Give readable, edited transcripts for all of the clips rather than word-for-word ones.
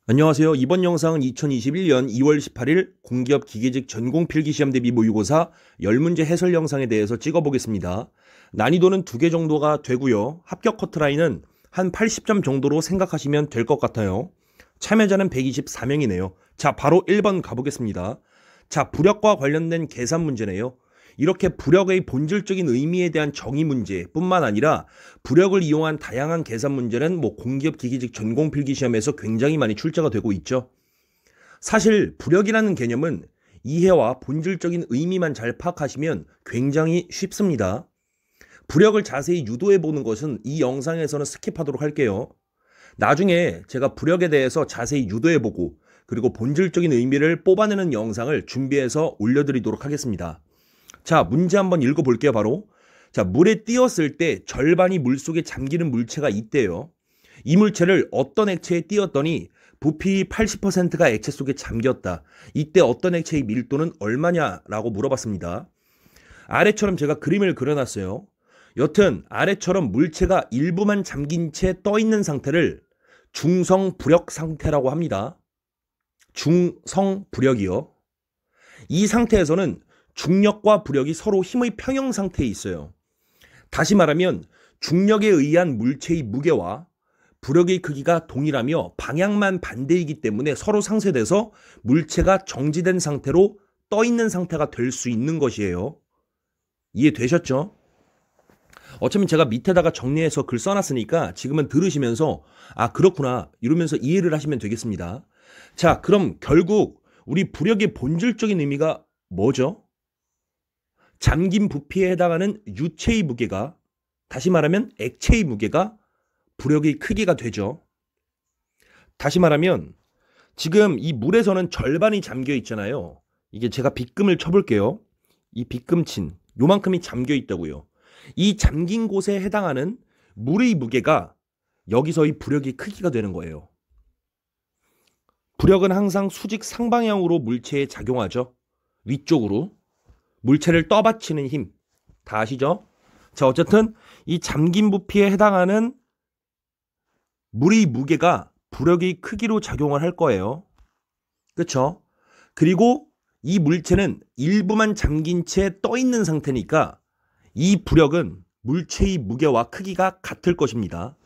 안녕하세요. 이번 영상은 2021년 2월 18일 공기업 기계직 전공 필기시험 대비 모의고사 10문제 해설 영상에 대해서 찍어보겠습니다. 난이도는 2개 정도가 되고요. 합격 커트라인은 한 80점 정도로 생각하시면 될 것 같아요. 참여자는 124명이네요. 자, 바로 1번 가보겠습니다. 자, 부력과 관련된 계산 문제네요. 이렇게 부력의 본질적인 의미에 대한 정의 문제뿐만 아니라 부력을 이용한 다양한 계산 문제는 공기업 기계직 전공 필기시험에서 굉장히 많이 출제가 되고 있죠. 사실 부력이라는 개념은 이해와 본질적인 의미만 잘 파악하시면 굉장히 쉽습니다. 부력을 자세히 유도해 보는 것은 이 영상에서는 스킵하도록 할게요. 나중에 제가 부력에 대해서 자세히 유도해 보고 그리고 본질적인 의미를 뽑아내는 영상을 준비해서 올려드리도록 하겠습니다. 자, 문제 한번 읽어볼게요, 바로. 자, 물에 띄었을 때 절반이 물속에 잠기는 물체가 있대요. 이 물체를 어떤 액체에 띄었더니 부피 80%가 액체 속에 잠겼다. 이때 어떤 액체의 밀도는 얼마냐라고 물어봤습니다. 아래처럼 제가 그림을 그려놨어요. 여튼 아래처럼 물체가 일부만 잠긴 채 떠있는 상태를 중성부력 상태라고 합니다. 중성부력이요. 이 상태에서는 중력과 부력이 서로 힘의 평형 상태에 있어요. 다시 말하면 중력에 의한 물체의 무게와 부력의 크기가 동일하며 방향만 반대이기 때문에 서로 상쇄돼서 물체가 정지된 상태로 떠있는 상태가 될 수 있는 것이에요. 이해되셨죠? 어차피 제가 밑에다가 정리해서 글 써놨으니까 지금은 들으시면서 아 그렇구나 이러면서 이해를 하시면 되겠습니다. 자, 그럼 결국 우리 부력의 본질적인 의미가 뭐죠? 잠긴 부피에 해당하는 유체의 무게가, 다시 말하면 액체의 무게가 부력의 크기가 되죠. 다시 말하면 지금 이 물에서는 절반이 잠겨 있잖아요. 이게 제가 빗금을 쳐볼게요. 이 빗금친 요만큼이 잠겨 있다고요. 이 잠긴 곳에 해당하는 물의 무게가 여기서의 부력의 크기가 되는 거예요. 부력은 항상 수직 상방향으로 물체에 작용하죠. 위쪽으로. 물체를 떠받치는 힘. 다 아시죠? 자, 어쨌든 이 잠긴 부피에 해당하는 물의 무게가 부력의 크기로 작용을 할 거예요. 그렇죠? 그리고 이 물체는 일부만 잠긴 채 떠 있는 상태니까 이 부력은 물체의 무게와 크기가 같을 것입니다.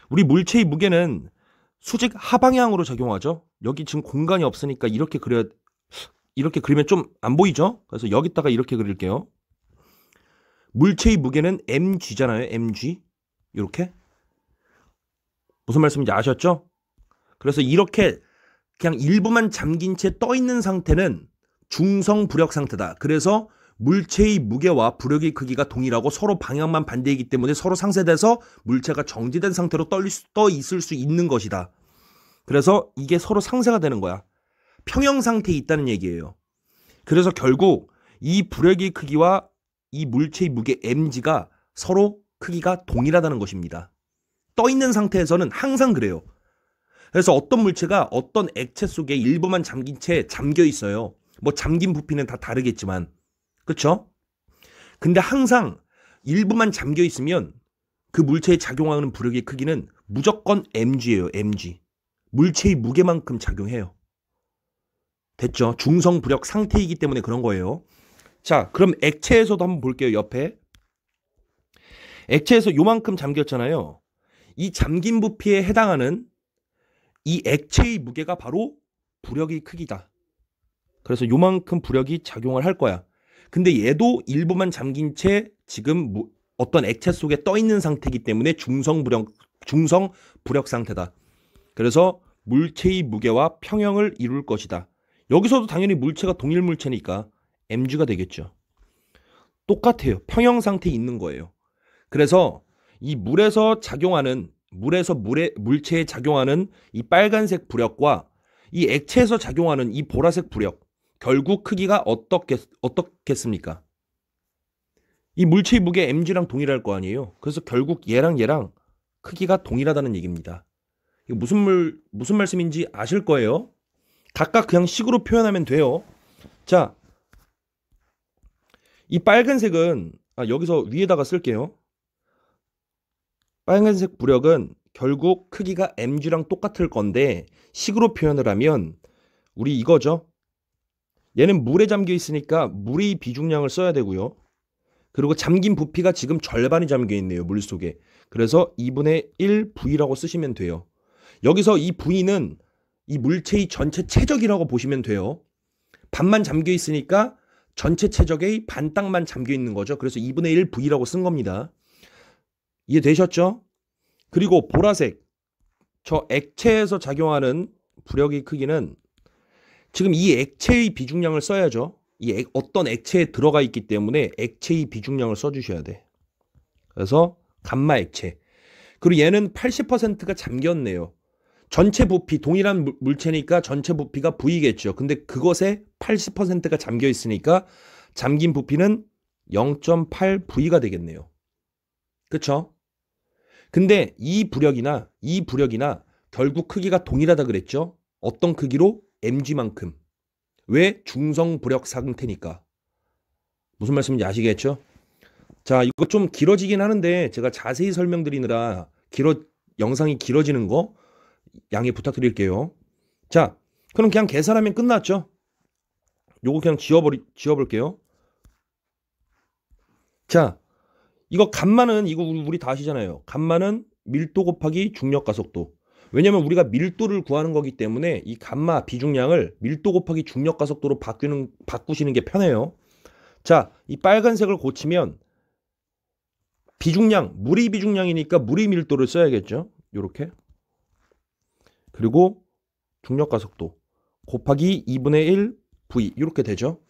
우리 물체의 무게는 수직 하방향으로 작용하죠. 여기 지금 공간이 없으니까 이렇게 그리면 좀 안 보이죠? 그래서 여기다가 이렇게 그릴게요. 물체의 무게는 mg잖아요. mg. 이렇게. 무슨 말씀인지 아셨죠? 그래서 이렇게 그냥 일부만 잠긴 채 떠 있는 상태는 중성부력 상태다. 그래서 물체의 무게와 부력의 크기가 동일하고 서로 방향만 반대이기 때문에 서로 상쇄돼서 물체가 정지된 상태로 떠 있을 수 있는 것이다. 그래서 이게 서로 상쇄가 되는 거야. 평형 상태에 있다는 얘기예요. 그래서 결국 이 부력의 크기와 이 물체의 무게 mg가 서로 크기가 동일하다는 것입니다. 떠 있는 상태에서는 항상 그래요. 그래서 어떤 물체가 어떤 액체 속에 일부만 잠긴 채 잠겨 있어요. 잠긴 부피는 다 다르겠지만. 그렇죠? 근데 항상 일부만 잠겨 있으면 그 물체에 작용하는 부력의 크기는 무조건 mg예요. mg. 물체의 무게만큼 작용해요. 됐죠? 중성부력 상태이기 때문에 그런 거예요. 자, 그럼 액체에서도 한번 볼게요. 옆에. 액체에서 요만큼 잠겼잖아요. 이 잠긴 부피에 해당하는 이 액체의 무게가 바로 부력의 크기다. 그래서 요만큼 부력이 작용을 할 거야. 근데 얘도 일부만 잠긴 채 지금 어떤 액체 속에 떠 있는 상태이기 때문에 중성부력 상태다. 그래서 물체의 무게와 평형을 이룰 것이다. 여기서도 당연히 물체가 동일 물체니까 mg가 되겠죠. 똑같아요. 평형 상태에 있는 거예요. 그래서 이 물에서 물체에 작용하는 이 빨간색 부력과 이 액체에서 작용하는 이 보라색 부력, 결국 크기가 어떻겠습니까? 이 물체의 무게 mg랑 동일할 거 아니에요. 그래서 결국 얘랑 크기가 동일하다는 얘기입니다. 이거 무슨 말씀인지 아실 거예요. 각각 그냥 식으로 표현하면 돼요. 자, 이 빨간색은 여기서 위에다가 쓸게요. 빨간색 부력은 결국 크기가 mg랑 똑같을 건데 식으로 표현을 하면 우리 이거죠. 얘는 물에 잠겨 있으니까 물의 비중량을 써야 되고요. 그리고 잠긴 부피가 지금 절반이 잠겨 있네요. 물속에. 그래서 2분의 1 V라고 쓰시면 돼요. 여기서 이 V는 이 물체의 전체 체적이라고 보시면 돼요. 반만 잠겨 있으니까 전체 체적의 반 땅만 잠겨 있는 거죠. 그래서 2분의 1 V라고 쓴 겁니다. 이해되셨죠? 그리고 보라색, 저 액체에서 작용하는 부력의 크기는 지금 이 액체의 비중량을 써야죠. 어떤 액체에 들어가 있기 때문에 액체의 비중량을 써주셔야 돼. 그래서 감마 액체. 그리고 얘는 80%가 잠겼네요. 전체 부피, 동일한 물체니까 전체 부피가 V겠죠. 근데 그것에 80%가 잠겨 있으니까 잠긴 부피는 0.8V가 되겠네요. 그쵸? 근데 이 부력이나 결국 크기가 동일하다 그랬죠? 어떤 크기로? mg만큼. 왜? 중성 부력 상태니까. 무슨 말씀인지 아시겠죠? 자, 이거 좀 길어지긴 하는데 제가 자세히 설명드리느라 영상이 길어지는 거 양해 부탁드릴게요. 자, 그럼 그냥 계산하면 끝났죠? 요거 그냥 지워볼게요. 자, 이거 감마는 이거 우리 다 아시잖아요. 감마는 밀도 곱하기 중력 가속도. 왜냐면 우리가 밀도를 구하는 거기 때문에 이 감마 비중량을 밀도 곱하기 중력 가속도로 바꾸시는 게 편해요. 자, 이 빨간색을 고치면 비중량, 물의 비중량이니까 물의 밀도를 써야겠죠. 요렇게. 그리고 중력 가속도 곱하기 2분의 1 V 이렇게 되죠.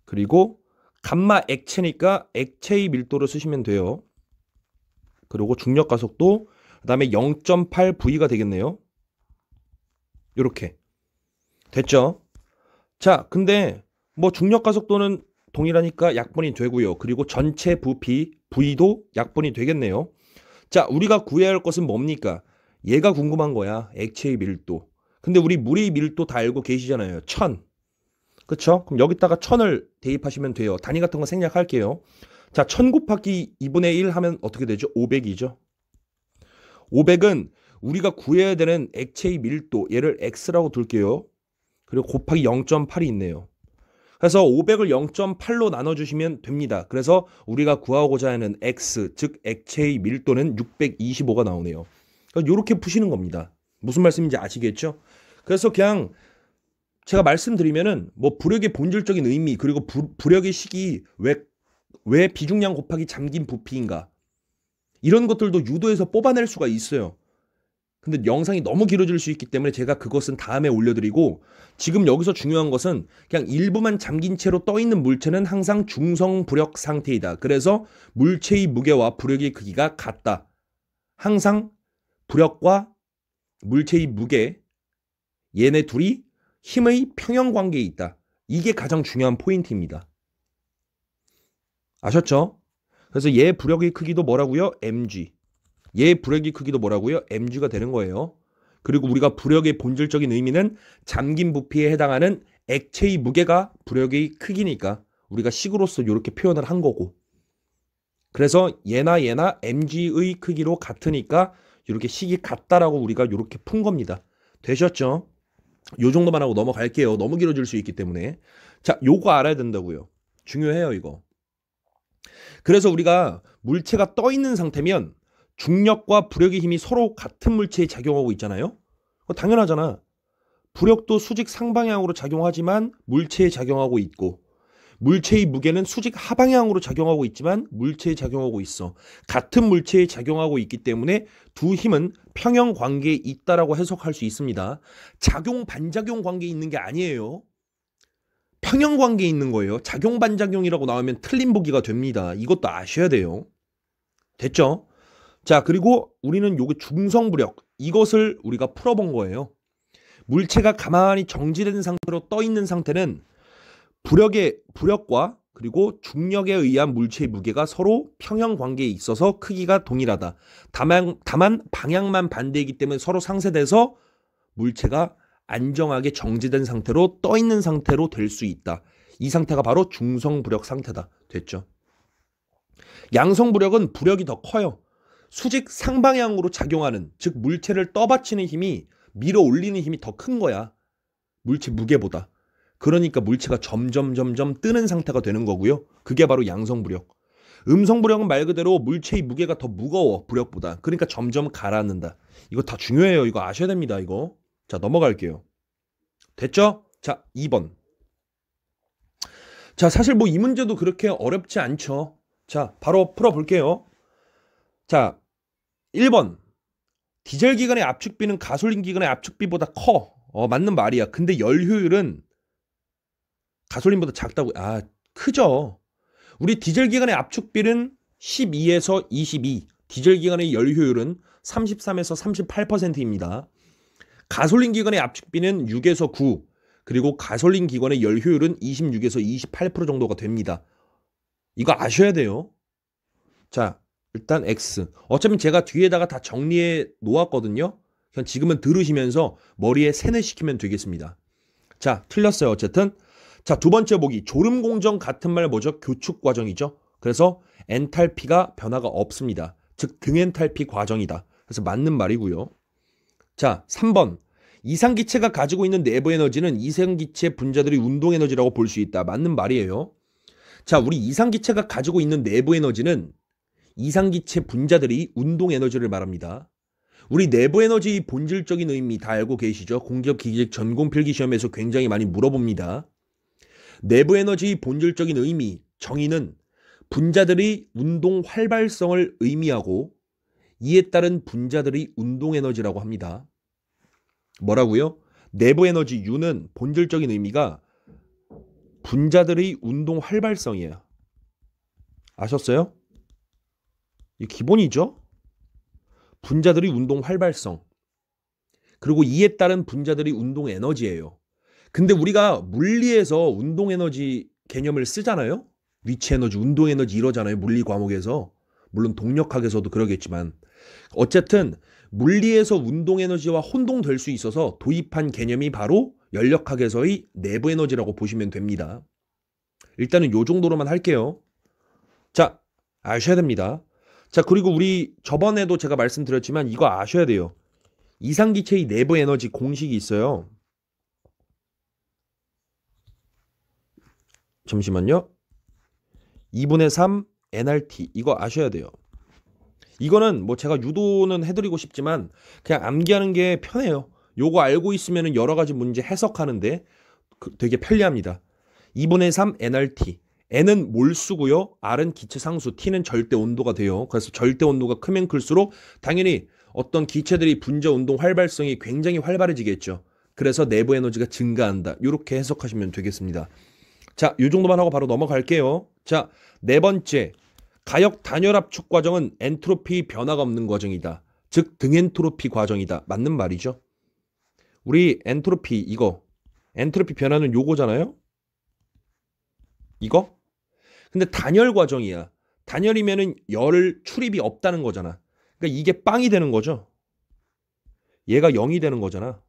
그리고 감마 액체니까 액체의 밀도를 쓰시면 돼요. 그리고 중력 가속도 그 다음에 0.8 V가 되겠네요. 이렇게 됐죠. 자, 근데 뭐 중력 가속도는 동일하니까 약분이 되고요. 그리고 전체 부피 V도 약분이 되겠네요. 자, 우리가 구해야 할 것은 뭡니까? 얘가 궁금한 거야. 액체의 밀도. 근데 우리 물의 밀도 다 알고 계시잖아요. 1000. 그쵸? 그럼 여기다가 1000을 대입하시면 돼요. 단위 같은 거 생략할게요. 자, 1000 곱하기 2분의 1 하면 어떻게 되죠? 500이죠. 500은 우리가 구해야 되는 액체의 밀도, 얘를 X라고 둘게요. 그리고 곱하기 0.8이 있네요. 그래서 500을 0.8로 나눠주시면 됩니다. 그래서 우리가 구하고자 하는 X, 즉 액체의 밀도는 625가 나오네요. 그러니까 이렇게 푸시는 겁니다. 무슨 말씀인지 아시겠죠? 그래서 그냥 제가 말씀드리면은 뭐 부력의 본질적인 의미, 그리고 부력의 식이 왜 비중량 곱하기 잠긴 부피인가, 이런 것들도 유도해서 뽑아낼 수가 있어요. 근데 영상이 너무 길어질 수 있기 때문에 제가 그것은 다음에 올려드리고, 지금 여기서 중요한 것은 그냥 일부만 잠긴 채로 떠있는 물체는 항상 중성 부력 상태이다. 그래서 물체의 무게와 부력의 크기가 같다. 항상 부력과 물체의 무게, 얘네 둘이 힘의 평형 관계에 있다. 이게 가장 중요한 포인트입니다. 아셨죠? 그래서 얘 부력의 크기도 뭐라고요? mg. 얘 부력의 크기도 뭐라고요? mg가 되는 거예요. 그리고 우리가 부력의 본질적인 의미는 잠긴 부피에 해당하는 액체의 무게가 부력의 크기니까 우리가 식으로서 이렇게 표현을 한 거고, 그래서 얘나 mg의 크기로 같으니까 이렇게 식이 같다라고 우리가 이렇게 푼 겁니다. 되셨죠? 요 정도만 하고 넘어갈게요. 너무 길어질 수 있기 때문에. 자, 요거 알아야 된다고요. 중요해요, 이거. 그래서 우리가 물체가 떠 있는 상태면 중력과 부력의 힘이 서로 같은 물체에 작용하고 있잖아요. 당연하잖아. 부력도 수직 상방향으로 작용하지만 물체에 작용하고 있고, 물체의 무게는 수직 하방향으로 작용하고 있지만 물체에 작용하고 있어. 같은 물체에 작용하고 있기 때문에 두 힘은 평형 관계에 있다라고 해석할 수 있습니다. 작용 반작용 관계에 있는 게 아니에요. 평형 관계에 있는 거예요. 작용 반작용이라고 나오면 틀린 보기가 됩니다. 이것도 아셔야 돼요. 됐죠? 자, 그리고 우리는 요게 중성부력, 이것을 우리가 풀어본 거예요. 물체가 가만히 정지된 상태로 떠 있는 상태는 부력과 그리고 중력에 의한 물체의 무게가 서로 평형 관계에 있어서 크기가 동일하다. 다만 방향만 반대이기 때문에 서로 상쇄돼서 물체가 안정하게 정지된 상태로 떠 있는 상태로 될 수 있다. 이 상태가 바로 중성부력 상태다. 됐죠? 양성부력은 부력이 더 커요. 수직 상방향으로 작용하는, 즉 물체를 떠받치는 힘이 밀어 올리는 힘이 더 큰 거야. 물체 무게보다. 그러니까 물체가 점점 뜨는 상태가 되는 거고요. 그게 바로 양성부력. 음성부력은 말 그대로 물체의 무게가 더 무거워, 부력보다. 그러니까 점점 가라앉는다. 이거 다 중요해요. 이거 아셔야 됩니다. 이거. 자, 넘어갈게요. 됐죠? 자, 2번. 자, 사실 뭐 이 문제도 그렇게 어렵지 않죠. 자, 바로 풀어볼게요. 자, 1번. 디젤 기관의 압축비는 가솔린 기관의 압축비보다 커. 맞는 말이야. 근데 열 효율은 가솔린보다 작다고. 크죠. 우리 디젤 기관의 압축비는 12에서 22. 디젤 기관의 열 효율은 33에서 38%입니다. 가솔린 기관의 압축비는 6에서 9. 그리고 가솔린 기관의 열 효율은 26에서 28% 정도가 됩니다. 이거 아셔야 돼요. 자, 일단 X. 어차피 제가 뒤에다가 다 정리해 놓았거든요. 그냥 지금은 들으시면서 머리에 세뇌시키면 되겠습니다. 자, 틀렸어요. 어쨌든. 자, 두 번째 보기. 졸음 공정 같은 말 뭐죠? 교축 과정이죠. 그래서 엔탈피가 변화가 없습니다. 즉 등엔탈피 과정이다. 그래서 맞는 말이고요. 자, 3번. 이상기체가 가지고 있는 내부 에너지는 이상기체 분자들의 운동 에너지라고 볼 수 있다. 맞는 말이에요. 자, 우리 이상기체가 가지고 있는 내부 에너지는 이상기체 분자들이 운동 에너지를 말합니다. 우리 내부 에너지의 본질적인 의미 다 알고 계시죠? 공기업 기계직 전공 필기 시험에서 굉장히 많이 물어봅니다. 내부 에너지의 본질적인 의미, 정의는 분자들의 운동 활발성을 의미하고 이에 따른 분자들의 운동 에너지라고 합니다. 뭐라고요? 내부 에너지 U는 본질적인 의미가 분자들의 운동 활발성이에요. 아셨어요? 이 기본이죠? 분자들의 운동 활발성. 그리고 이에 따른 분자들의 운동 에너지예요. 근데 우리가 물리에서 운동 에너지 개념을 쓰잖아요? 위치 에너지, 운동 에너지 이러잖아요. 물리 과목에서. 물론 동력학에서도 그러겠지만. 어쨌든 물리에서 운동 에너지와 혼동될 수 있어서 도입한 개념이 바로 연력학에서의 내부 에너지라고 보시면 됩니다. 일단은 요 정도로만 할게요. 자, 아셔야 됩니다. 자, 그리고 우리 저번에도 제가 말씀드렸지만 이거 아셔야 돼요. 이상기체의 내부 에너지 공식이 있어요. 잠시만요. 2분의 3 nRT 이거 아셔야 돼요. 이거는 뭐 제가 유도는 해드리고 싶지만 그냥 암기하는 게 편해요. 요거 알고 있으면 여러 가지 문제 해석하는데 되게 편리합니다. 2분의 3 nRT. N은 몰수고요. R은 기체 상수, T는 절대 온도가 돼요. 그래서 절대 온도가 크면 클수록 당연히 어떤 기체들이 분자 운동 활발성이 굉장히 활발해지겠죠. 그래서 내부 에너지가 증가한다. 이렇게 해석하시면 되겠습니다. 자, 이 정도만 하고 바로 넘어갈게요. 자, 네 번째. 가역 단열 압축 과정은 엔트로피 변화가 없는 과정이다. 즉 등엔트로피 과정이다. 맞는 말이죠. 우리 엔트로피 이거 엔트로피 변화는 요거잖아요. 이거? 근데 단열 과정이야. 단열이면은 열 출입이 없다는 거잖아. 그러니까 이게 빵이 되는 거죠. 얘가 0이 되는 거잖아.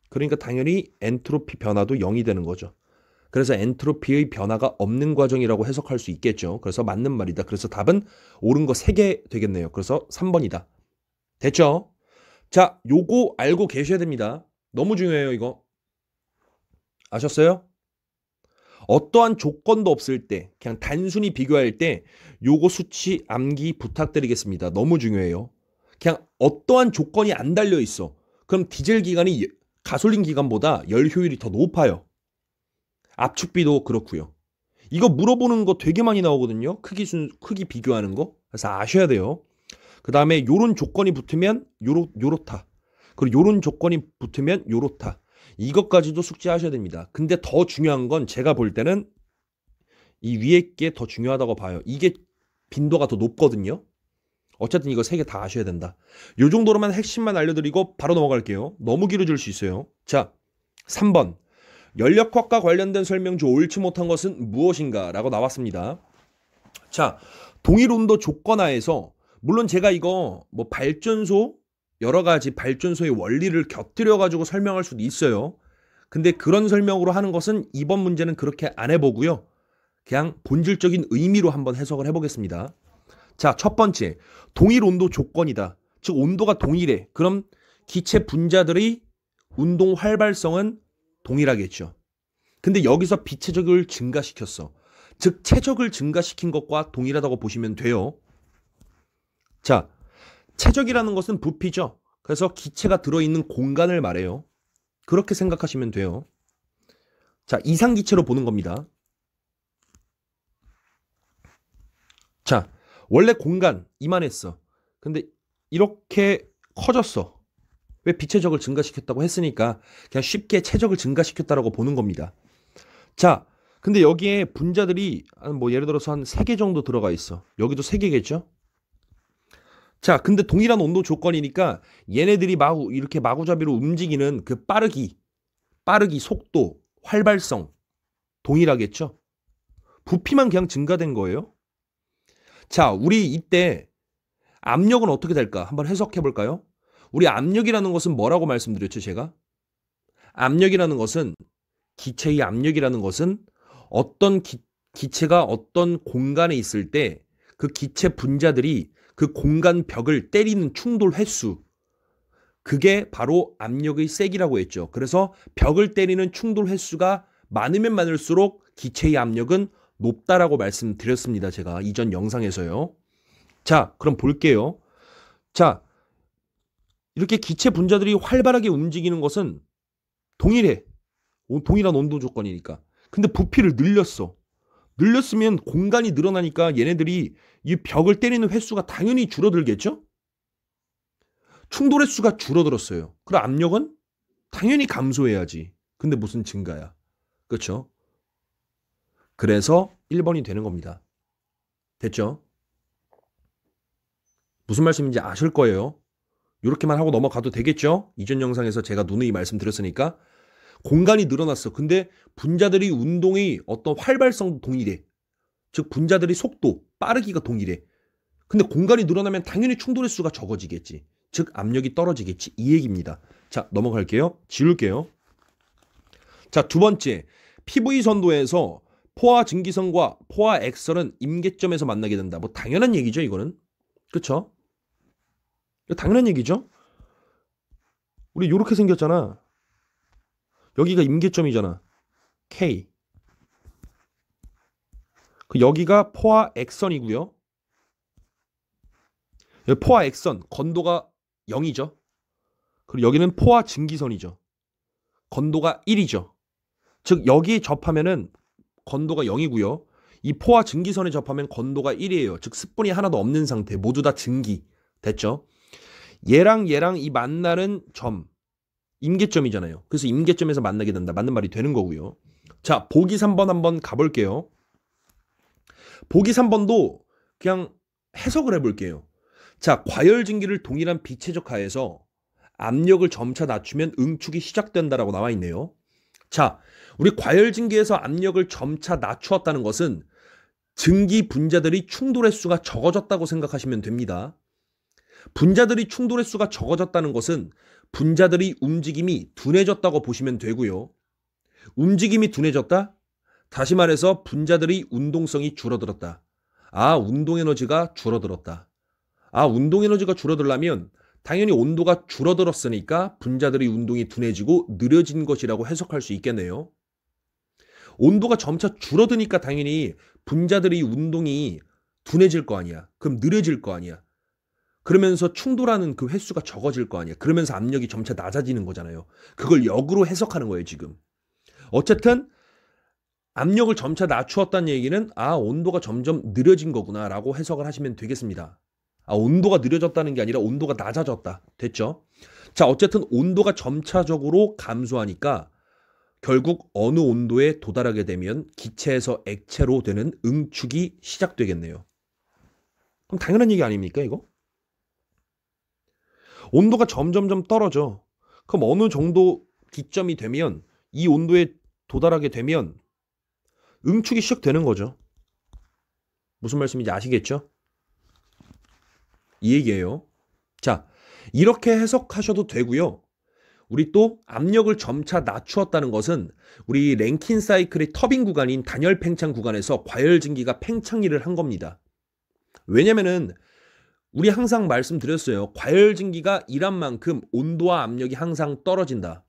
그러니까 당연히 엔트로피 변화도 0이 되는 거죠. 그래서 엔트로피의 변화가 없는 과정이라고 해석할 수 있겠죠. 그래서 맞는 말이다. 그래서 답은 옳은 거 3개 되겠네요. 그래서 3번이다. 됐죠? 자, 요거 알고 계셔야 됩니다. 너무 중요해요, 이거. 아셨어요? 어떠한 조건도 없을 때, 그냥 단순히 비교할 때 요거 수치 암기 부탁드리겠습니다. 너무 중요해요. 그냥 어떠한 조건이 안 달려 있어. 그럼 디젤 기관이 가솔린 기관보다 열 효율이 더 높아요. 압축비도 그렇고요. 이거 물어보는 거 되게 많이 나오거든요. 크기 비교하는 거. 그래서 아셔야 돼요. 그 다음에 요런 조건이 붙으면 요렇다. 그리고 요런 조건이 붙으면 요렇다. 이것까지도 숙지하셔야 됩니다. 근데 더 중요한 건 제가 볼 때는 이 위에 게 더 중요하다고 봐요. 이게 빈도가 더 높거든요. 어쨌든 이거 3개 다 아셔야 된다. 요 정도로만 핵심만 알려드리고 바로 넘어갈게요. 너무 길어질 수 있어요. 자, 3번. 연력학과 관련된 설명 중 옳지 못한 것은 무엇인가? 라고 나왔습니다. 자, 동일 온도 조건하에서 물론 제가 이거 뭐 발전소 여러 가지 발전소의 원리를 곁들여 가지고 설명할 수도 있어요. 근데 그런 설명으로 하는 것은 이번 문제는 그렇게 안 해보고요. 그냥 본질적인 의미로 한번 해석을 해보겠습니다. 자, 첫 번째, 동일 온도 조건이다. 즉 온도가 동일해. 그럼 기체 분자들의 운동 활발성은 동일하겠죠. 근데 여기서 비체적을 증가시켰어. 즉 체적을 증가시킨 것과 동일하다고 보시면 돼요. 자, 체적이라는 것은 부피죠. 그래서 기체가 들어있는 공간을 말해요. 그렇게 생각하시면 돼요. 자, 이상기체로 보는 겁니다. 자, 원래 공간 이만했어. 근데 이렇게 커졌어. 왜 비체적을 증가시켰다고 했으니까 그냥 쉽게 체적을 증가시켰다라고 보는 겁니다. 자, 근데 여기에 분자들이 뭐 예를 들어서 한 3개 정도 들어가 있어. 여기도 3개겠죠? 자, 근데 동일한 온도 조건이니까 얘네들이 이렇게 마구잡이로 움직이는 그 빠르기, 속도, 활발성 동일하겠죠? 부피만 그냥 증가된 거예요. 자, 우리 이때 압력은 어떻게 될까? 한번 해석해 볼까요? 우리 압력이라는 것은 뭐라고 말씀드렸죠, 제가? 압력이라는 것은, 기체의 압력이라는 것은 어떤 기체가 어떤 공간에 있을 때 그 기체 분자들이 그 공간 벽을 때리는 충돌 횟수, 그게 바로 압력의 세기라고 했죠. 그래서 벽을 때리는 충돌 횟수가 많으면 많을수록 기체의 압력은 높다라고 말씀드렸습니다. 제가 이전 영상에서요. 자, 그럼 볼게요. 자, 이렇게 기체 분자들이 활발하게 움직이는 것은 동일해. 동일한 온도 조건이니까. 근데 부피를 늘렸어. 늘렸으면 공간이 늘어나니까 얘네들이 이 벽을 때리는 횟수가 당연히 줄어들겠죠? 충돌 횟수가 줄어들었어요. 그럼 압력은 당연히 감소해야지. 근데 무슨 증가야? 그렇죠? 그래서 1번이 되는 겁니다. 됐죠? 무슨 말씀인지 아실 거예요. 이렇게만 하고 넘어가도 되겠죠? 이전 영상에서 제가 누누이 말씀드렸으니까. 공간이 늘어났어. 근데 분자들이 운동의 어떤 활발성도 동일해. 즉 분자들의 속도, 빠르기가 동일해. 근데 공간이 늘어나면 당연히 충돌 횟수가 적어지겠지. 즉 압력이 떨어지겠지. 이 얘기입니다. 자, 넘어갈게요. 지울게요. 자, 두 번째. PV 선도에서 포화 증기선과 포화 액선은 임계점에서 만나게 된다. 뭐 당연한 얘기죠, 이거는. 그쵸? 당연한 얘기죠. 우리 요렇게 생겼잖아. 여기가 임계점이잖아. K. 여기가 포화 액선이고요. 여기 포화 액선, 건도가 0이죠. 그리고 여기는 포화 증기선이죠. 건도가 1이죠. 즉 여기 접하면은 건도가 0이고요. 이 포화 증기선에 접하면 건도가 1이에요. 즉 스분이 하나도 없는 상태. 모두 다 증기. 됐죠? 얘랑 이 만나는 점. 임계점이잖아요. 그래서 임계점에서 만나게 된다. 맞는 말이 되는 거고요. 자, 보기 3번 한번 가볼게요. 보기 3번도 그냥 해석을 해볼게요. 자, 과열증기를 동일한 비체적 하에서 압력을 점차 낮추면 응축이 시작된다라고 나와 있네요. 자, 우리 과열증기에서 압력을 점차 낮추었다는 것은 증기 분자들이 충돌 횟수가 적어졌다고 생각하시면 됩니다. 분자들이 충돌 횟수가 적어졌다는 것은 분자들의 움직임이 둔해졌다고 보시면 되고요. 움직임이 둔해졌다? 다시 말해서 분자들의 운동성이 줄어들었다. 아, 운동 에너지가 줄어들었다. 아, 운동 에너지가 줄어들려면 당연히 온도가 줄어들었으니까 분자들의 운동이 둔해지고 느려진 것이라고 해석할 수 있겠네요. 온도가 점차 줄어드니까 당연히 분자들의 운동이 둔해질 거 아니야. 그럼 느려질 거 아니야. 그러면서 충돌하는 그 횟수가 적어질 거 아니야. 그러면서 압력이 점차 낮아지는 거잖아요. 그걸 역으로 해석하는 거예요, 지금. 어쨌든 압력을 점차 낮추었다는 얘기는 온도가 점점 느려진 거구나 라고 해석을 하시면 되겠습니다. 온도가 느려졌다는 게 아니라 온도가 낮아졌다. 됐죠? 자, 어쨌든 온도가 점차적으로 감소하니까 결국 어느 온도에 도달하게 되면 기체에서 액체로 되는 응축이 시작되겠네요. 그럼 당연한 얘기 아닙니까, 이거? 온도가 점점점 떨어져. 그럼 어느 정도 기점이 되면 이 온도에 도달하게 되면 응축이 시작되는 거죠. 무슨 말씀인지 아시겠죠? 이 얘기예요. 자, 이렇게 해석하셔도 되고요. 우리 또 압력을 점차 낮추었다는 것은 우리 랭킨 사이클의 터빈 구간인 단열 팽창 구간에서 과열 증기가 팽창 일을 한 겁니다. 왜냐면은 우리 항상 말씀드렸어요. 과열증기가 일한 만큼 온도와 압력이 항상 떨어진다.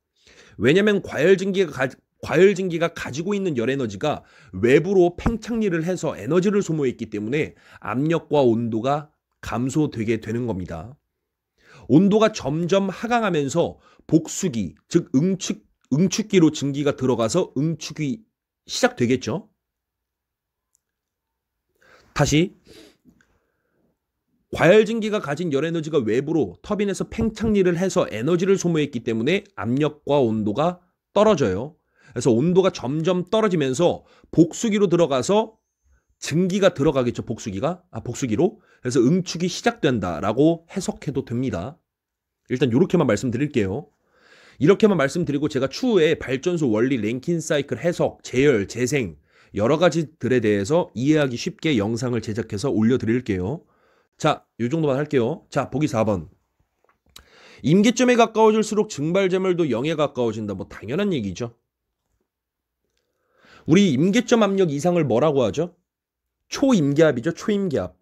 왜냐면 과열증기가 가지고 있는 열 에너지가 외부로 팽창리를 해서 에너지를 소모했기 때문에 압력과 온도가 감소되게 되는 겁니다. 온도가 점점 하강하면서 복수기, 즉 응축기로 증기가 들어가서 응축이 시작되겠죠. 다시 과열증기가 가진 열에너지가 외부로 터빈에서 팽창리를 해서 에너지를 소모했기 때문에 압력과 온도가 떨어져요. 그래서 온도가 점점 떨어지면서 복수기로 들어가서 증기가 들어가겠죠. 복수기로. 그래서 응축이 시작된다라고 해석해도 됩니다. 일단 이렇게만 말씀드릴게요. 이렇게만 말씀드리고 제가 추후에 발전소 원리, 랭킨 사이클 해석, 재열, 재생 여러 가지들에 대해서 이해하기 쉽게 영상을 제작해서 올려드릴게요. 자, 이 정도만 할게요. 자, 보기 4번. 임계점에 가까워질수록 증발점열도 0에 가까워진다. 뭐 당연한 얘기죠. 우리 임계점 압력 이상을 뭐라고 하죠? 초임계압이죠. 초임계압.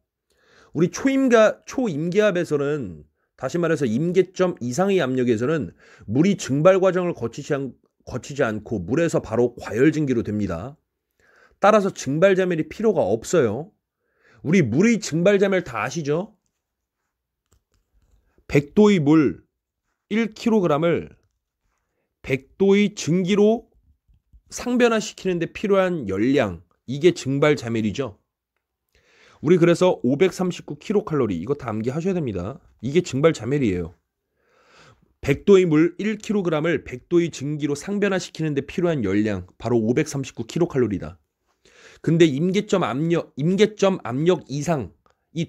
우리 초임계압에서는 다시 말해서 임계점 이상의 압력에서는 물이 증발 과정을 거치지 않고 물에서 바로 과열증기로 됩니다. 따라서 증발자멸이 필요가 없어요. 우리 물의 증발자멸 다 아시죠? 100도의 물 1kg을 100도의 증기로 상변화시키는 데 필요한 열량, 이게 증발자멸이죠. 우리 그래서 539kcal 이거 다 암기하셔야 됩니다. 이게 증발자멸이에요. 100도의 물 1kg을 100도의 증기로 상변화시키는 데 필요한 열량 바로 539kcal다. 근데 임계점 압력 이상이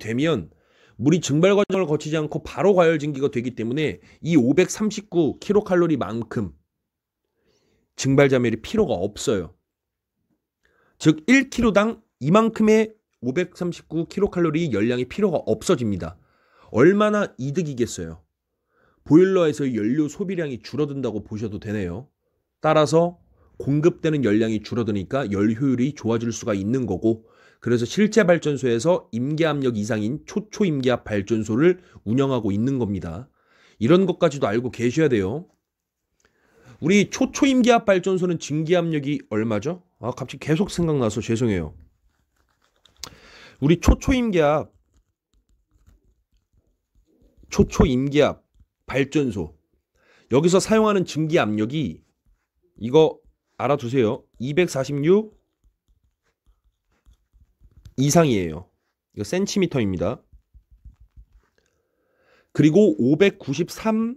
되면 물이 증발 과정을 거치지 않고 바로 과열증기가 되기 때문에 이 539kcal만큼 증발자멸이 필요가 없어요. 즉 1kg당 이만큼의 539kcal 열량이 필요가 없어집니다. 얼마나 이득이겠어요. 보일러에서의 연료 소비량이 줄어든다고 보셔도 되네요. 따라서 공급되는 열량이 줄어드니까 열 효율이 좋아질 수가 있는 거고, 그래서 실제 발전소에서 임계압력 이상인 초초임계압 발전소를 운영하고 있는 겁니다. 이런 것까지도 알고 계셔야 돼요. 우리 초초임계압 발전소는 증기압력이 얼마죠? 갑자기 계속 생각나서 죄송해요. 우리 초초임계압 발전소 여기서 사용하는 증기압력이 이거 알아두세요. 246 이상이에요. 이거 센티미터입니다. 그리고 593도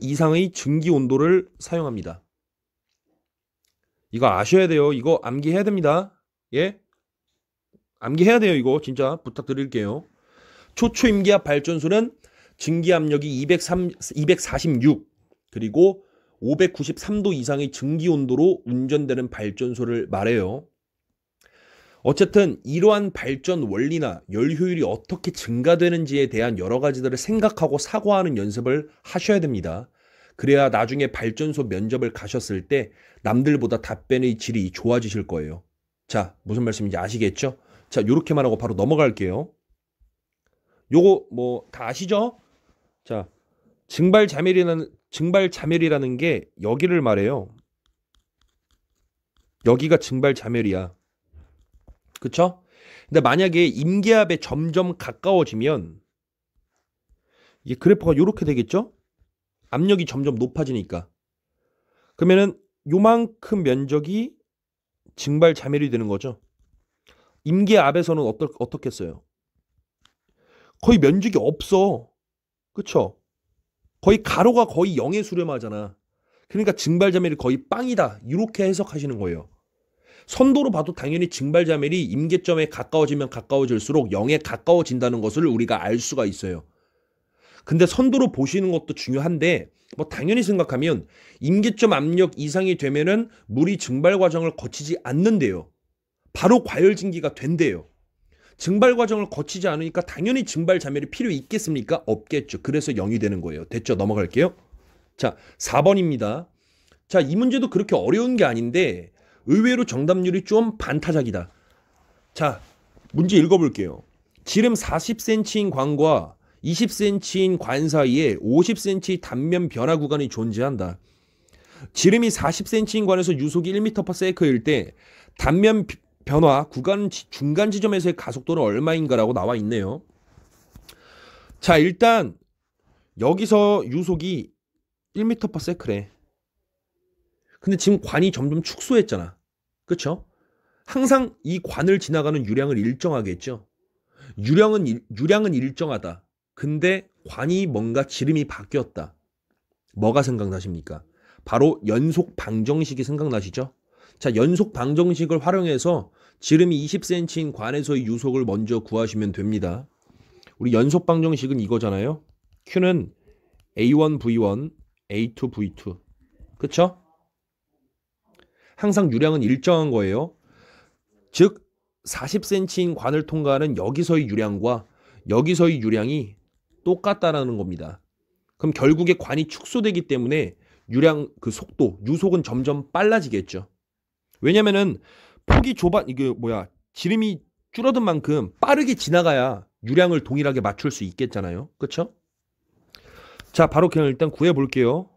이상의 증기 온도를 사용합니다. 이거 아셔야 돼요. 이거 암기해야 됩니다. 예? 암기해야 돼요. 이거 진짜 부탁드릴게요. 초초임계압 발전소는 증기압력이 246 그리고 593도 이상의 증기 온도로 운전되는 발전소를 말해요. 어쨌든 이러한 발전 원리나 열 효율이 어떻게 증가되는지에 대한 여러 가지들을 생각하고 사고하는 연습을 하셔야 됩니다. 그래야 나중에 발전소 면접을 가셨을 때 남들보다 답변의 질이 좋아지실 거예요. 자, 무슨 말씀인지 아시겠죠? 자, 요렇게만 하고 바로 넘어갈게요. 요거 뭐 다 아시죠? 자, 증발자멸이라는 게 여기를 말해요. 여기가 증발자멸이야. 그쵸? 근데 만약에 임계압에 점점 가까워지면 이 그래프가 이렇게 되겠죠? 압력이 점점 높아지니까. 그러면은 요만큼 면적이 증발자멸이 되는 거죠. 임계압에서는 어떻겠어요? 거의 면적이 없어. 그쵸? 거의 가로가 거의 0에 수렴하잖아. 그러니까 증발자멸이 거의 빵이다. 이렇게 해석하시는 거예요. 선도로 봐도 당연히 증발자멸이 임계점에 가까워지면 가까워질수록 0에 가까워진다는 것을 우리가 알 수가 있어요. 근데 선도로 보시는 것도 중요한데 뭐 당연히 생각하면 임계점 압력 이상이 되면은 물이 증발 과정을 거치지 않는데요. 바로 과열증기가 된대요. 증발 과정을 거치지 않으니까 당연히 증발자멸이 필요 있겠습니까? 없겠죠. 그래서 0이 되는 거예요. 됐죠? 넘어갈게요. 자, 4번입니다. 자, 이 문제도 그렇게 어려운 게 아닌데 의외로 정답률이 좀 반타작이다. 자, 문제 읽어볼게요. 지름 40cm인 관과 20cm인 관 사이에 50cm 단면 변화 구간이 존재한다. 지름이 40cm인 관에서 유속이 1m/s일 때 단면 변화 구간 중간 지점에서의 가속도는 얼마인가라고 나와 있네요. 자, 일단 여기서 유속이 1m/s래. 근데 지금 관이 점점 축소했잖아. 그쵸? 항상 이 관을 지나가는 유량을 일정하게 했죠. 유량은 일정하다. 근데 관이 뭔가 지름이 바뀌었다. 뭐가 생각나십니까? 바로 연속 방정식이 생각나시죠? 자, 연속 방정식을 활용해서 지름이 20cm인 관에서의 유속을 먼저 구하시면 됩니다. 우리 연속 방정식은 이거잖아요. Q는 A1, V1, A2, V2. 그쵸? 항상 유량은 일정한 거예요. 즉 40cm인 관을 통과하는 여기서의 유량과 여기서의 유량이 똑같다라는 겁니다. 그럼 결국에 관이 축소되기 때문에 유량 그 속도, 유속은 점점 빨라지겠죠. 왜냐면은 폭이 지름이 줄어든 만큼 빠르게 지나가야 유량을 동일하게 맞출 수 있겠잖아요. 그렇죠? 자, 바로 그냥 일단 구해 볼게요.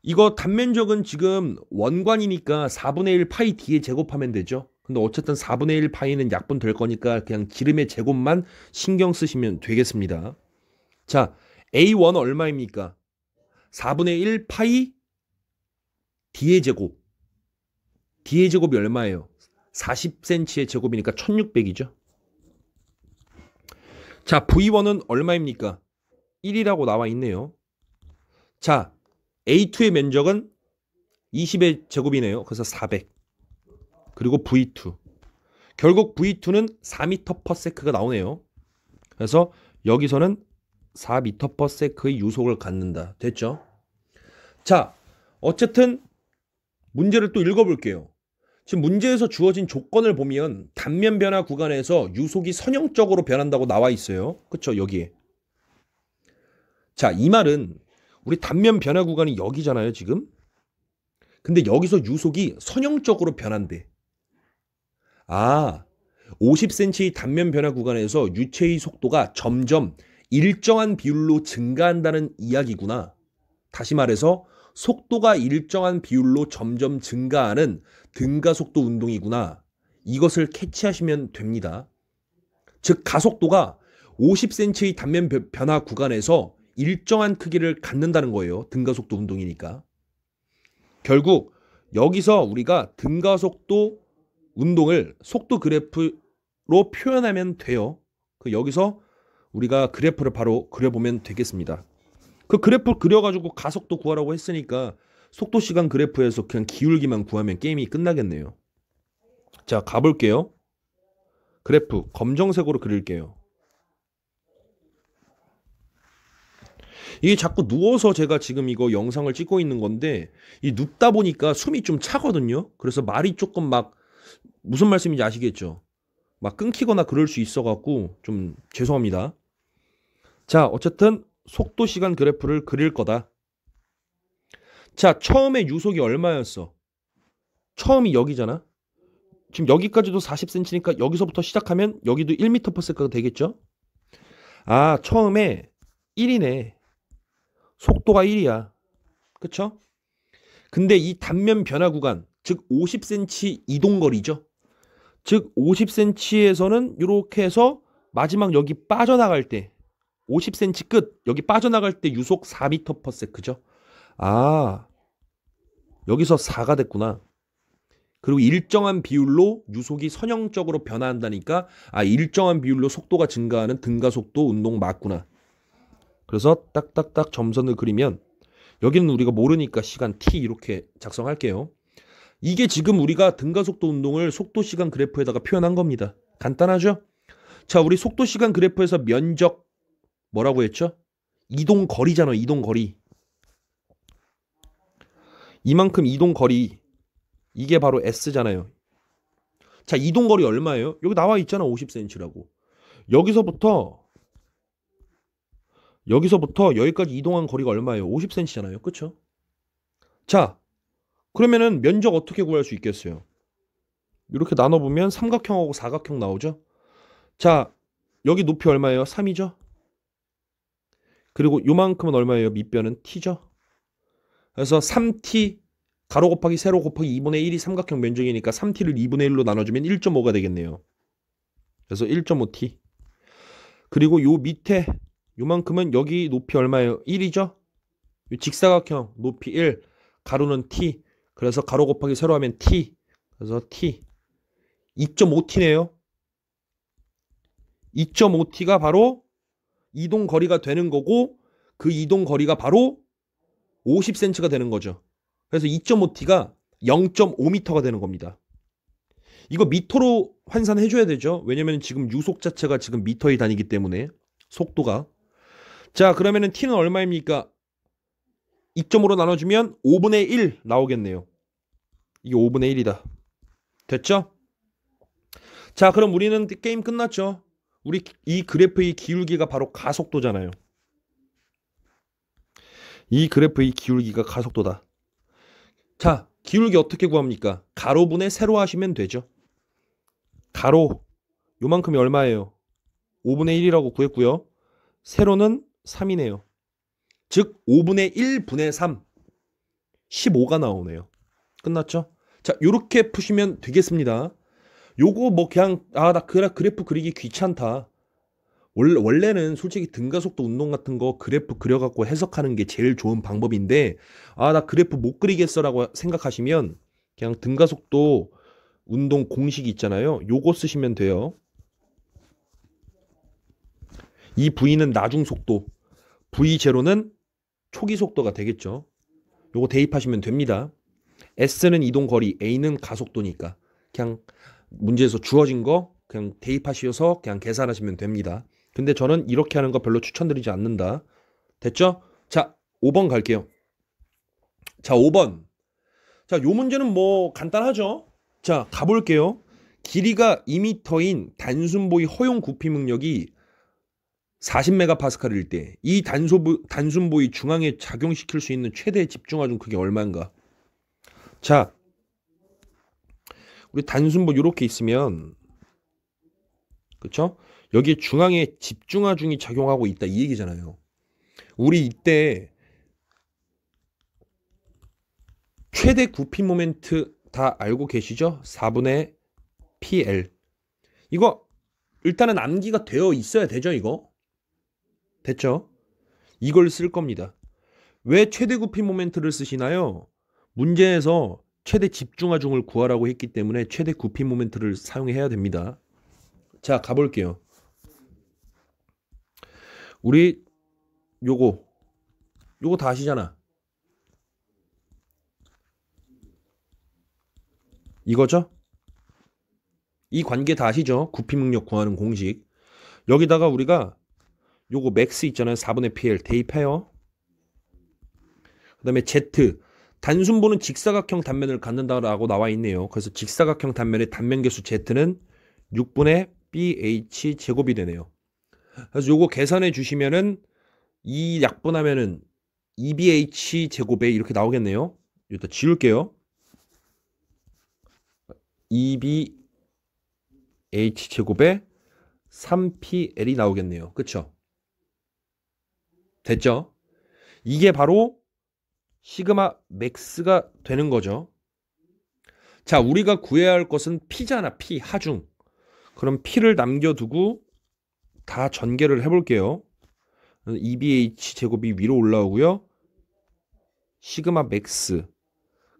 이거 단면적은 지금 원관이니까 4분의 1 파이 d에 제곱하면 되죠. 근데 어쨌든 4분의 1 파이는 약분 될 거니까 그냥 지름의 제곱만 신경 쓰시면 되겠습니다. 자, A1 얼마입니까? 4분의 1 파이 d의 제곱. d의 제곱이 얼마예요? 40cm의 제곱이니까 1600이죠. 자, V1은 얼마입니까? 1이라고 나와 있네요. 자, A2의 면적은 20의 제곱이네요. 그래서 400. 그리고 V2. 결국 V2는 4m/s가 나오네요. 그래서 여기서는 4m/s의 유속을 갖는다. 됐죠? 자, 어쨌든 문제를 또 읽어볼게요. 지금 문제에서 주어진 조건을 보면 단면 변화 구간에서 유속이 선형적으로 변한다고 나와 있어요. 그쵸? 여기에. 자, 이 말은 우리 단면 변화 구간이 여기잖아요, 지금. 근데 여기서 유속이 선형적으로 변한대. 아, 50cm 단면 변화 구간에서 유체의 속도가 점점 일정한 비율로 증가한다는 이야기구나. 다시 말해서 속도가 일정한 비율로 점점 증가하는 등가속도 운동이구나. 이것을 캐치하시면 됩니다. 즉 가속도가 50cm의 단면 변화 구간에서 일정한 크기를 갖는다는 거예요. 등가속도 운동이니까. 결국 여기서 우리가 등가속도 운동을 속도 그래프로 표현하면 돼요. 여기서 우리가 그래프를 바로 그려보면 되겠습니다. 그 그래프 그려가지고 가속도 구하라고 했으니까 속도 시간 그래프에서 그냥 기울기만 구하면 게임이 끝나겠네요. 자, 가볼게요. 그래프 검정색으로 그릴게요. 이게 자꾸 누워서 제가 지금 이거 영상을 찍고 있는 건데 이 눕다 보니까 숨이 좀 차거든요. 그래서 말이 조금 막 무슨 말씀인지 아시겠죠? 막 끊기거나 그럴 수 있어갖고 좀 죄송합니다. 자, 어쨌든 속도 시간 그래프를 그릴 거다. 자, 처음에 유속이 얼마였어? 처음이 여기잖아. 지금 여기까지도 40cm니까 여기서부터 시작하면 여기도 1m/s가 되겠죠? 아, 처음에 1이네. 속도가 1이야. 그쵸? 근데 이 단면 변화 구간, 즉 50cm 이동거리죠. 즉 50cm에서는 이렇게 해서 마지막 여기 빠져나갈 때 50cm 끝 여기 빠져나갈 때 유속 4m/s죠. 아, 여기서 4가 됐구나. 그리고 일정한 비율로 유속이 선형적으로 변화한다니까 아, 일정한 비율로 속도가 증가하는 등가속도 운동 맞구나. 그래서 딱딱딱 점선을 그리면 여기는 우리가 모르니까 시간 t 이렇게 작성할게요. 이게 지금 우리가 등가속도 운동을 속도 시간 그래프에다가 표현한 겁니다. 간단하죠? 자, 우리 속도 시간 그래프에서 면적 뭐라고 했죠? 이동거리잖아. 이동거리. 이만큼 이동거리. 이게 바로 S잖아요. 자, 이동거리 얼마예요? 여기 나와 있잖아. 50cm라고. 여기서부터 여기까지 이동한 거리가 얼마예요? 50cm잖아요. 그쵸? 자, 그러면은 면적 어떻게 구할 수 있겠어요? 이렇게 나눠보면 삼각형하고 사각형 나오죠? 자, 여기 높이 얼마예요? 3이죠? 그리고 요만큼은 얼마예요? 밑변은 t죠? 그래서 3t 가로 곱하기 세로 곱하기 2분의 1이 삼각형 면적이니까 3t를 2분의 1로 나눠주면 1.5가 되겠네요. 그래서 1.5t. 그리고 요 밑에 요만큼은 여기 높이 얼마예요? 1이죠? 직사각형 높이 1, 가로는 t. 그래서 가로 곱하기 세로 하면 t. 그래서 t. 2.5t네요. 2.5t가 바로 이동 거리가 되는 거고 그 이동 거리가 바로 50cm가 되는 거죠. 그래서 2.5t가 0.5m가 되는 겁니다. 이거 미터로 환산해 줘야 되죠. 왜냐면 지금 유속 자체가 지금 미터의 단위이기 때문에 속도가. 자, 그러면은 t는 얼마입니까? 2.5로 나눠주면 5분의 1 나오겠네요. 이게 5분의 1이다. 됐죠? 자, 그럼 우리는 게임 끝났죠? 우리 이 그래프의 기울기가 바로 가속도잖아요. 이 그래프의 기울기가 가속도다. 자, 기울기 어떻게 구합니까? 가로분의 세로 하시면 되죠. 가로 요만큼이 얼마예요? 5분의 1이라고 구했고요. 세로는 3이네요. 즉 5분의 1분의 3 15가 나오네요. 끝났죠? 자, 요렇게 푸시면 되겠습니다. 요거 뭐 그냥 나 그래프 그리기 귀찮다. 원래는 솔직히 등가속도 운동 같은 거 그래프 그려갖고 해석하는 게 제일 좋은 방법인데 나 그래프 못 그리겠어라고 생각하시면 그냥 등가속도 운동 공식이 있잖아요. 요거 쓰시면 돼요. 이 V는 나중 속도, V0는 초기 속도가 되겠죠. 요거 대입하시면 됩니다. S는 이동 거리, A는 가속도니까 그냥 문제에서 주어진 거 그냥 대입하셔서 그냥 계산하시면 됩니다. 근데 저는 이렇게 하는 거 별로 추천드리지 않는다. 됐죠? 자, 5번 갈게요. 자, 5번. 자, 요 문제는 뭐 간단하죠? 자, 가볼게요. 길이가 2m인 단순보의 허용 구피 능력이 40메가파스칼일 때 이 단순보의 중앙에 작용시킬 수 있는 최대 집중하중 그게 얼마인가? 자, 우리 단순보 이렇게 있으면 그쵸? 여기에 중앙에 집중하중이 작용하고 있다 이 얘기잖아요. 우리 이때 최대 구피 모멘트 다 알고 계시죠? 4분의 PL. 이거 일단은 암기가 되어 있어야 되죠, 이거? 됐죠? 이걸 쓸 겁니다. 왜 최대 구피 모멘트를 쓰시나요? 문제에서 최대 집중하중을 구하라고 했기 때문에 최대 구피 모멘트를 사용해야 됩니다. 자, 가볼게요. 우리 요거 다 아시잖아. 이거죠? 이 관계 다 아시죠? 구피 능력 구하는 공식. 여기다가 우리가 요거 맥스 있잖아요. 4분의 PL 대입해요. 그 다음에 Z. 단순보는 직사각형 단면을 갖는다라고 나와 있네요. 그래서 직사각형 단면의 단면계수 Z는 6분의 BH 제곱이 되네요. 그래서 요거 계산해 주시면은 이 약분하면은 2BH 제곱에 이렇게 나오겠네요. 일단 지울게요. 2BH 제곱에 3PL이 나오겠네요. 그쵸? 됐죠? 이게 바로 시그마 맥스가 되는 거죠. 자, 우리가 구해야 할 것은 P잖아. P, 하중. 그럼 P를 남겨두고 다 전개를 해볼게요. 2BH 제곱이 위로 올라오고요. 시그마 맥스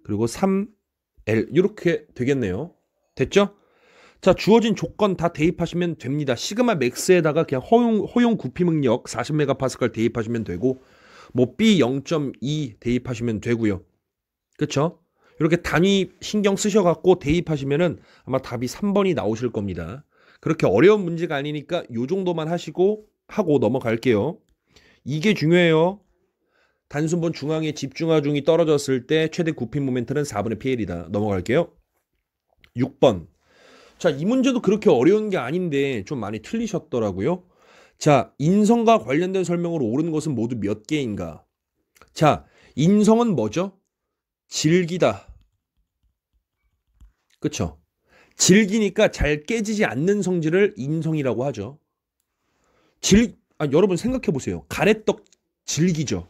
그리고 3L 이렇게 되겠네요. 됐죠? 자, 주어진 조건 다 대입하시면 됩니다. 시그마 맥스에다가 그냥 허용 구피 능력 40메가파스칼 대입하시면 되고 뭐 B 0.2 대입하시면 되고요. 그쵸? 이렇게 단위 신경 쓰셔갖고 대입하시면은 아마 답이 3번이 나오실 겁니다. 그렇게 어려운 문제가 아니니까 요 정도만 하고 넘어갈게요. 이게 중요해요. 단순본 중앙에 집중하중이 떨어졌을 때 최대 구피 모멘트는 4분의 PL이다. 넘어갈게요. 6번. 자, 이 문제도 그렇게 어려운 게 아닌데 좀 많이 틀리셨더라고요. 자, 인성과 관련된 설명으로 옳은 것은 모두 몇 개인가? 자, 인성은 뭐죠? 질기다. 그쵸? 질기니까 잘 깨지지 않는 성질을 인성이라고 하죠. 여러분 생각해 보세요. 가래떡 질기죠?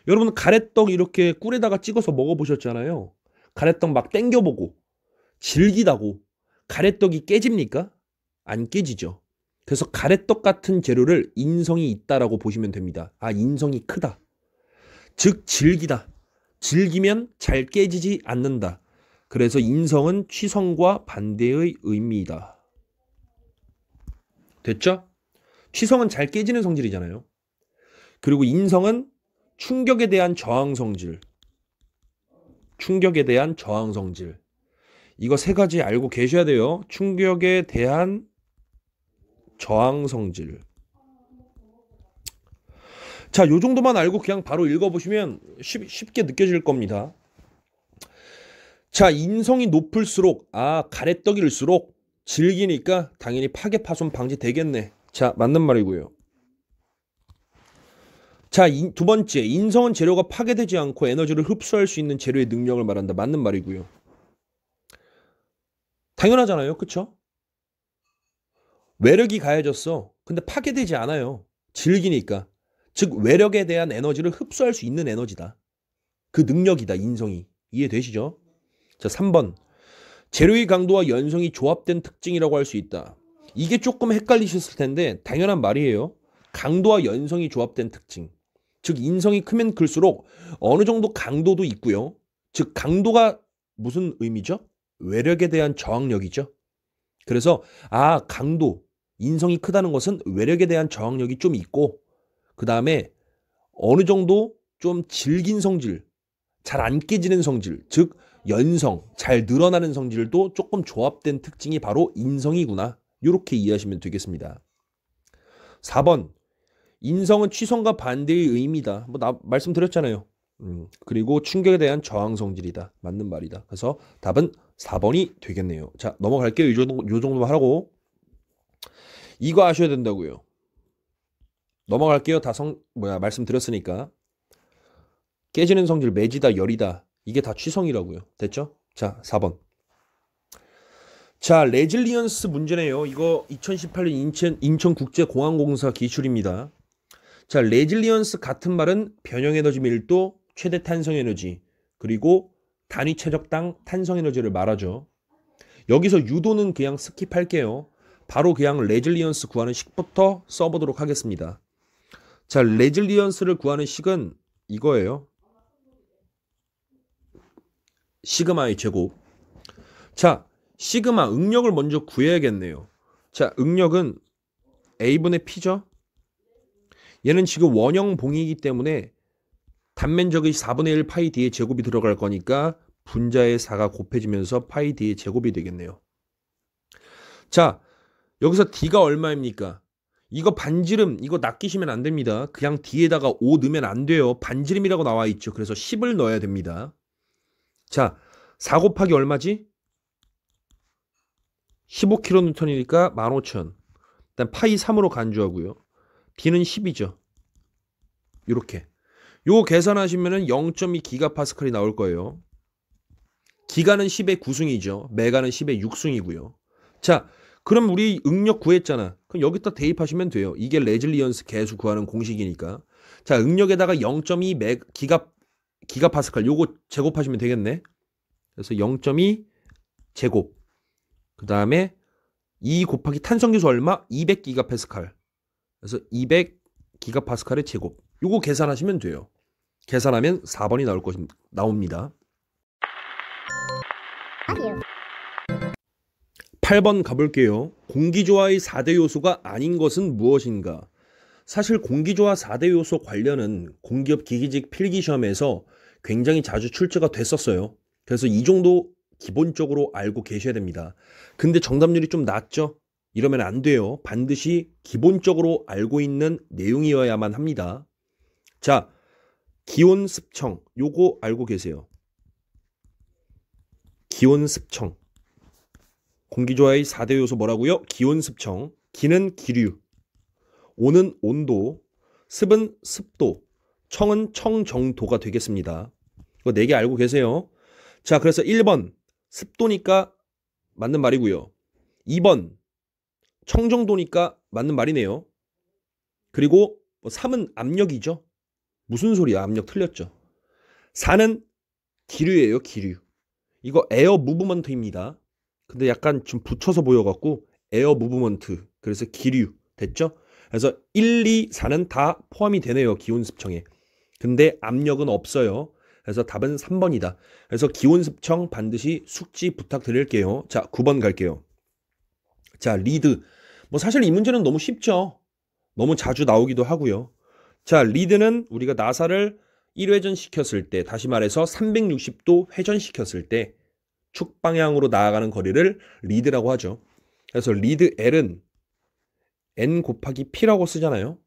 여러분 가래떡 이렇게 꿀에다가 찍어서 먹어보셨잖아요. 가래떡 막 땡겨보고 질기다고 가래떡이 깨집니까? 안 깨지죠. 그래서 가래떡 같은 재료를 인성이 있다라고 보시면 됩니다. 아, 인성이 크다. 즉 질기다. 질기면 잘 깨지지 않는다. 그래서 인성은 취성과 반대의 의미이다. 됐죠? 취성은 잘 깨지는 성질이잖아요. 그리고 인성은 충격에 대한 저항 성질. 충격에 대한 저항 성질. 이거 세 가지 알고 계셔야 돼요. 충격에 대한 저항 성질. 자, 요 정도만 알고 그냥 바로 읽어보시면 쉽게 느껴질 겁니다. 자, 인성이 높을수록, 가래떡일수록 질기니까 당연히 파괴 파손 방지 되겠네. 자, 맞는 말이고요. 자, 두 번째, 인성은 재료가 파괴되지 않고 에너지를 흡수할 수 있는 재료의 능력을 말한다. 맞는 말이고요. 당연하잖아요. 그쵸? 외력이 가해졌어. 근데 파괴되지 않아요. 질기니까. 즉 외력에 대한 에너지를 흡수할 수 있는 에너지다. 그 능력이다. 인성이. 이해되시죠? 자, 3번. 재료의 강도와 연성이 조합된 특징이라고 할 수 있다. 이게 조금 헷갈리셨을 텐데 당연한 말이에요. 강도와 연성이 조합된 특징. 즉 인성이 크면 클수록 어느 정도 강도도 있고요. 즉 강도가 무슨 의미죠? 외력에 대한 저항력이죠. 그래서 강도, 인성이 크다는 것은 외력에 대한 저항력이 좀 있고 그 다음에 어느 정도 좀 질긴 성질, 잘 안 깨지는 성질, 즉 연성, 잘 늘어나는 성질도 조금 조합된 특징이 바로 인성이구나. 이렇게 이해하시면 되겠습니다. 4번. 인성은 취성과 반대의 의미다. 말씀드렸잖아요. 그리고 충격에 대한 저항 성질이다. 맞는 말이다. 그래서 답은 4번이 되겠네요. 자, 넘어갈게요. 요 정도만 하고. 이거 아셔야 된다고요. 넘어갈게요. 말씀드렸으니까. 깨지는 성질, 매지다, 열이다. 이게 다 취성이라고요. 됐죠? 자, 4번. 자, 레질리언스 문제네요. 이거 2018년 인천국제공항공사 기출입니다. 자, 레질리언스 같은 말은 변형에너지 밀도, 최대 탄성에너지, 그리고 단위 최적당 탄성에너지를 말하죠. 여기서 유도는 그냥 스킵할게요. 바로 그냥 레질리언스 구하는 식부터 써보도록 하겠습니다. 자, 레질리언스를 구하는 식은 이거예요. 시그마의 제곱. 자, 시그마 응력을 먼저 구해야겠네요. 자, 응력은 A분의 P죠. 얘는 지금 원형 봉이기 때문에 단면적의 4분의 1 파이 D의 제곱이 들어갈 거니까 분자의 4가 곱해지면서 파이 D의 제곱이 되겠네요. 자, 여기서 D가 얼마입니까? 이거 반지름, 이거 낚이시면 안 됩니다. 그냥 D에다가 5 넣으면 안 돼요. 반지름이라고 나와 있죠. 그래서 10을 넣어야 됩니다. 자, 4 곱하기 얼마지? 15kN이니까 15,000. 일단 파이 3으로 간주하고요. D는 10이죠. 이렇게. 요거 계산하시면은 0.2 기가파스칼이 나올 거예요. 기가는 10의 9승이죠. 메가는 10의 6승이고요. 자, 그럼 우리 응력 구했잖아. 그럼 여기다 대입하시면 돼요. 이게 레질리언스 계수 구하는 공식이니까. 자, 응력에다가 0.2 기가파스칼 요거 제곱하시면 되겠네. 그래서 0.2 제곱. 그 다음에 2 곱하기 탄성계수 얼마? 200기가파스칼. 그래서 200기가파스칼의 제곱. 요거 계산하시면 돼요. 계산하면 4번이 나옵니다. 8번 가볼게요. 공기조화의 4대 요소가 아닌 것은 무엇인가? 사실 공기조화 4대 요소 관련은 공기업 기기직 필기시험에서 굉장히 자주 출제가 됐었어요. 그래서 이 정도 기본적으로 알고 계셔야 됩니다. 근데 정답률이 좀 낮죠? 이러면 안 돼요. 반드시 기본적으로 알고 있는 내용이어야만 합니다. 자, 기온, 습청. 요거 알고 계세요. 기온, 습청. 공기조화의 4대 요소 뭐라고요? 기온, 습청. 기는 기류, 오는 온도, 습은 습도, 청은 청정도가 되겠습니다. 이거 4개 알고 계세요. 자, 그래서 1번 습도니까 맞는 말이고요. 2번 청정도니까 맞는 말이네요. 그리고 3은 압력이죠. 무슨 소리야? 압력 틀렸죠. 4는 기류예요. 기류. 이거 에어 무브먼트입니다. 근데 약간 좀 붙여서 보여갖고 에어 무브먼트. 그래서 기류. 됐죠? 그래서 1, 2, 4는 다 포함이 되네요. 기온습청에. 근데 압력은 없어요. 그래서 답은 3번이다. 그래서 기온습청 반드시 숙지 부탁드릴게요. 자, 9번 갈게요. 자, 리드. 사실 이 문제는 너무 쉽죠. 너무 자주 나오기도 하고요. 자, 리드는 우리가 나사를 1회전 시켰을 때, 다시 말해서 360도 회전시켰을 때 축 방향으로 나아가는 거리를 리드라고 하죠. 그래서 리드 L은 N 곱하기 P라고 쓰잖아요.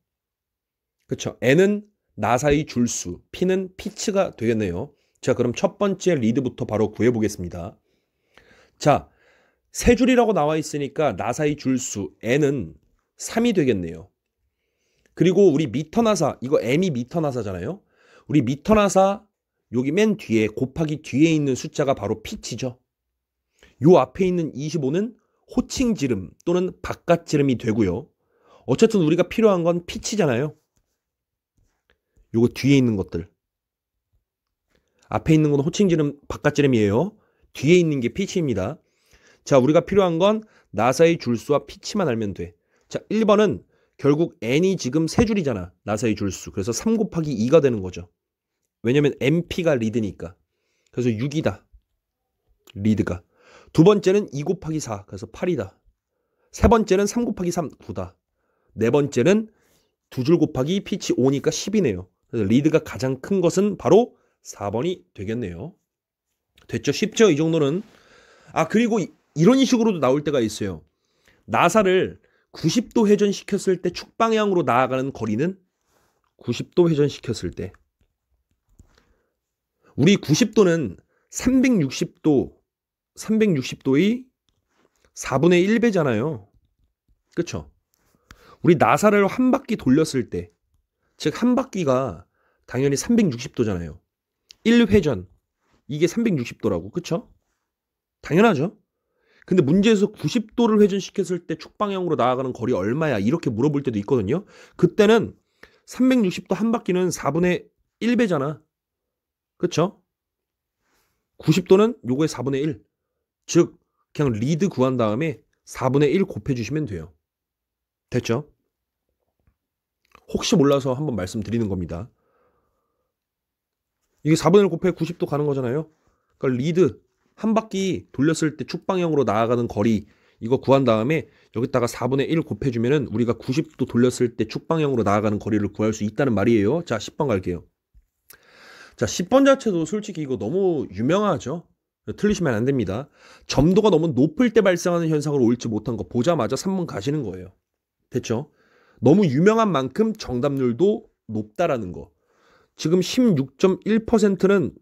그렇죠? N은 나사의 줄수, P는 피치가 되겠네요. 자, 그럼 첫 번째 리드부터 바로 구해보겠습니다. 자, 세 줄이라고 나와 있으니까 나사의 줄수 N은 3이 되겠네요. 그리고 우리 미터 나사, 이거 M이 미터 나사잖아요. 우리 미터 나사 여기 맨 뒤에 곱하기 뒤에 있는 숫자가 바로 피치죠. 요 앞에 있는 25는 호칭 지름 또는 바깥 지름이 되고요. 어쨌든 우리가 필요한 건 피치잖아요. 요거 뒤에 있는 것들. 앞에 있는 건 호칭 지름, 바깥 지름이에요. 뒤에 있는 게 피치입니다. 자, 우리가 필요한 건 나사의 줄수와 피치만 알면 돼. 자, 1번은 결국 N이 지금 세 줄이잖아. 나사의 줄수. 그래서 3 곱하기 2가 되는 거죠. 왜냐면 MP가 리드니까. 그래서 6이다. 리드가. 두 번째는 2 곱하기 4. 그래서 8이다. 세 번째는 3 곱하기 3. 9다. 네 번째는 두 줄 곱하기 피치 5니까 10이네요. 그래서 리드가 가장 큰 것은 바로 4번이 되겠네요. 됐죠? 쉽죠? 이 정도는. 아, 그리고 이런 식으로도 나올 때가 있어요. 나사를 90도 회전시켰을 때 축방향으로 나아가는 거리는 90도 회전시켰을 때. 우리 90도는 360도의 4분의 1배잖아요. 그쵸? 우리 나사를 한 바퀴 돌렸을 때, 즉 한 바퀴가 당연히 360도잖아요. 1회전, 이게 360도라고. 그쵸? 당연하죠? 근데 문제에서 90도를 회전시켰을 때 축방향으로 나아가는 거리 얼마야? 이렇게 물어볼 때도 있거든요. 그때는 360도 한 바퀴는 4분의 1배잖아. 그쵸? 90도는 요거의 4분의 1. 즉 그냥 리드 구한 다음에 4분의 1 곱해주시면 돼요. 됐죠? 혹시 몰라서 한번 말씀드리는 겁니다. 이게 4분의 1 곱해 90도 가는 거잖아요. 그러니까 리드 한 바퀴 돌렸을 때 축방향으로 나아가는 거리 이거 구한 다음에 여기다가 4분의 1 곱해주면은 우리가 90도 돌렸을 때 축방향으로 나아가는 거리를 구할 수 있다는 말이에요. 자, 10번 갈게요. 자, 10번 자체도 솔직히 이거 너무 유명하죠. 틀리시면 안 됩니다. 점도가 너무 높을 때 발생하는 현상으로 옳지 못한 거 보자마자 3번 가시는 거예요. 됐죠? 너무 유명한 만큼 정답률도 높다라는 거. 지금 16.1%는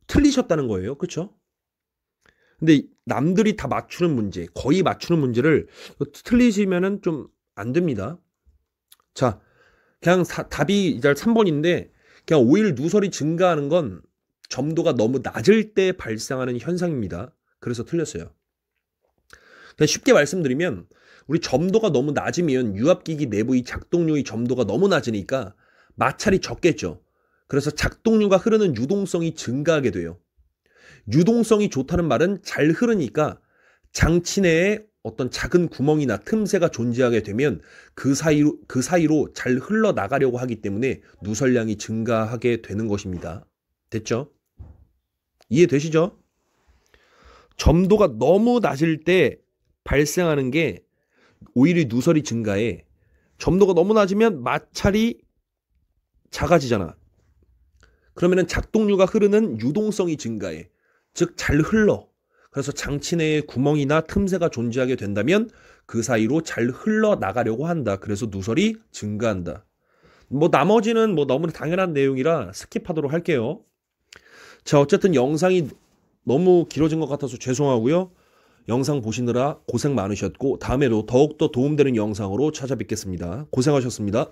틀리셨다는 거예요. 그렇죠? 근데 남들이 다 맞추는 문제, 거의 맞추는 문제를 틀리시면은 좀 안 됩니다. 자, 그냥 답이 이제 3번인데 그냥 오일 누설이 증가하는 건 점도가 너무 낮을 때 발생하는 현상입니다. 그래서 틀렸어요. 그냥 쉽게 말씀드리면 우리 점도가 너무 낮으면 유압기기 내부의 작동류의 점도가 너무 낮으니까 마찰이 적겠죠. 그래서 작동류가 흐르는 유동성이 증가하게 돼요. 유동성이 좋다는 말은 잘 흐르니까 장치 내에 어떤 작은 구멍이나 틈새가 존재하게 되면 그 사이로 잘 흘러나가려고 하기 때문에 누설량이 증가하게 되는 것입니다. 됐죠? 이해되시죠? 점도가 너무 낮을 때 발생하는 게 오일의 누설이 증가해. 점도가 너무 낮으면 마찰이 작아지잖아. 그러면은 작동류가 흐르는 유동성이 증가해. 즉 잘 흘러. 그래서 장치 내에 구멍이나 틈새가 존재하게 된다면 그 사이로 잘 흘러나가려고 한다. 그래서 누설이 증가한다. 나머지는 너무 당연한 내용이라 스킵하도록 할게요. 자, 어쨌든 영상이 너무 길어진 것 같아서 죄송하고요. 영상 보시느라 고생 많으셨고 다음에도 더욱더 도움되는 영상으로 찾아뵙겠습니다. 고생하셨습니다.